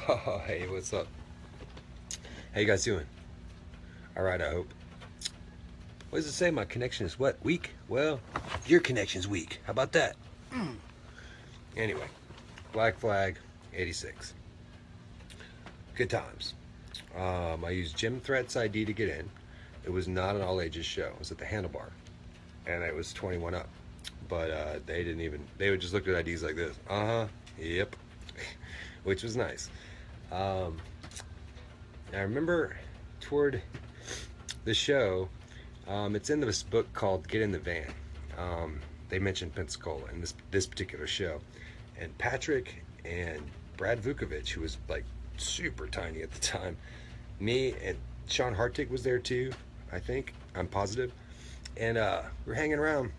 Oh, hey, what's up? How you guys doing? All right, I hope. What does it say? My connection is what? Weak? Well, your connection's weak. How about that? Anyway, Black Flag 86. Good times. I used Jim Threat's ID to get in. It was not an all ages show. It was at the Handlebar, and it was 21 up. But they didn't even. They would just look at IDs like this. Yep. Which was nice. Um, I remember toward the show. It's in this book called "Get in the Van." They mentioned Pensacola in this particular show, and Patrick and Brad Vukovich, who was like super tiny at the time, me and Sean Hartig was there too. I think I'm positive, and we're hanging around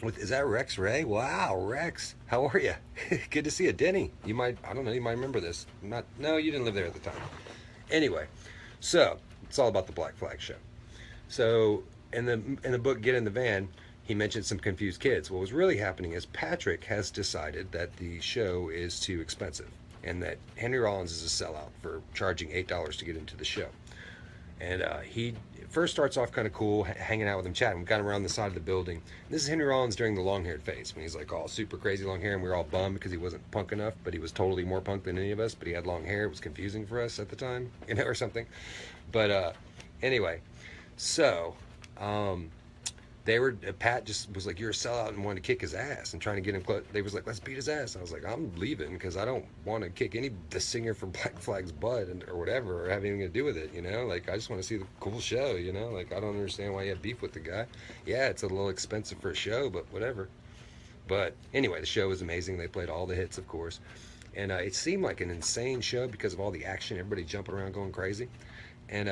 with. Is that Rex Ray? Wow, Rex, how are you? Good to see you, Denny. You might, I don't know, you might remember this. Not, no, you didn't live there at the time. Anyway, so it's all about the Black Flag show. So in the book Get in the Van, he mentioned some confused kids. What was really happening is Patrick has decided that the show is too expensive and that Henry Rollins is a sellout for charging $8 to get into the show. And he first starts off kind of cool, hanging out with him, chatting. We got him around the side of the building. And this is Henry Rollins during the long-haired phase, when he's like all super crazy long hair, and we were all bummed because he wasn't punk enough, but he was totally more punk than any of us. But he had long hair; it was confusing for us at the time, or something. But anyway, so they were. Pat just was like, "You're a sellout," and wanted to kick his ass and trying to get him close. They was like, "Let's beat his ass." And I was like, "I'm leaving because I don't want to kick the singer from Black Flag's butt or whatever, or have anything to do with it. Like I just want to see the cool show. Like I don't understand why you have beef with the guy. Yeah, it's a little expensive for a show, but whatever." But anyway, the show was amazing. They played all the hits, of course, and it seemed like an insane show because of all the action, everybody jumping around, going crazy, and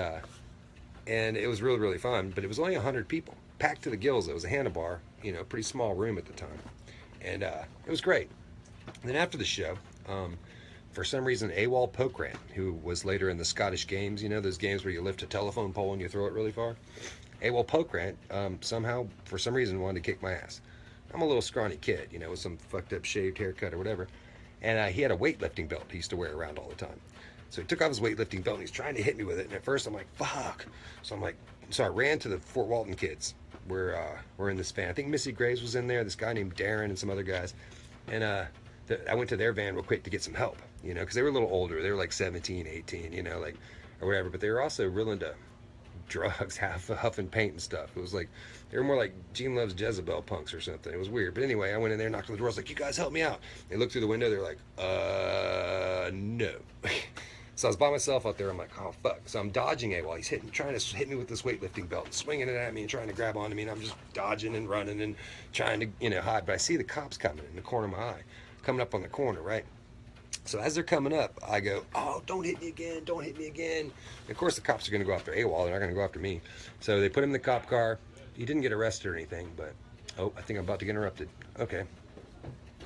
it was really really fun. But it was only 100 people, packed to the gills. It was a handlebar, pretty small room at the time, and it was great. And then after the show, for some reason, AWOL Pokrant, who was later in the Scottish games, those games where you lift a telephone pole and you throw it really far. AWOL Pokrant somehow, for some reason, wanted to kick my ass. I'm a little scrawny kid, with some fucked up shaved haircut or whatever, and he had a weightlifting belt he used to wear around all the time. So he took off his weightlifting belt and he's trying to hit me with it. And at first I'm like, fuck. So I ran to the Fort Walton kids. We're in this van. I think Missy Graves was in there, this guy named Darren and some other guys. And I went to their van real quick to get some help, because they were a little older. They were like 17, 18, or whatever. But they were also real into drugs, half huff and paint and stuff. It was like, they were more like Gene Loves Jezebel punks or something. It was weird. But anyway, I went in there, knocked on the door. I was like, you guys help me out. They looked through the window. They're like, no. So I was by myself out there. I'm like, oh, fuck. So I'm dodging it while he's trying to hit me with this weightlifting belt, swinging it at me and trying to grab onto me. And I'm just dodging and running and trying to, hide. But I see the cops coming in the corner of my eye, coming up on the corner, right? So as they're coming up, I go, oh, don't hit me again. Don't hit me again. And of course, the cops are going to go after AWOL. They're not going to go after me. So they put him in the cop car. He didn't get arrested or anything, but, oh, I think I'm about to get interrupted. Okay.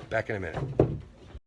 Back in a minute.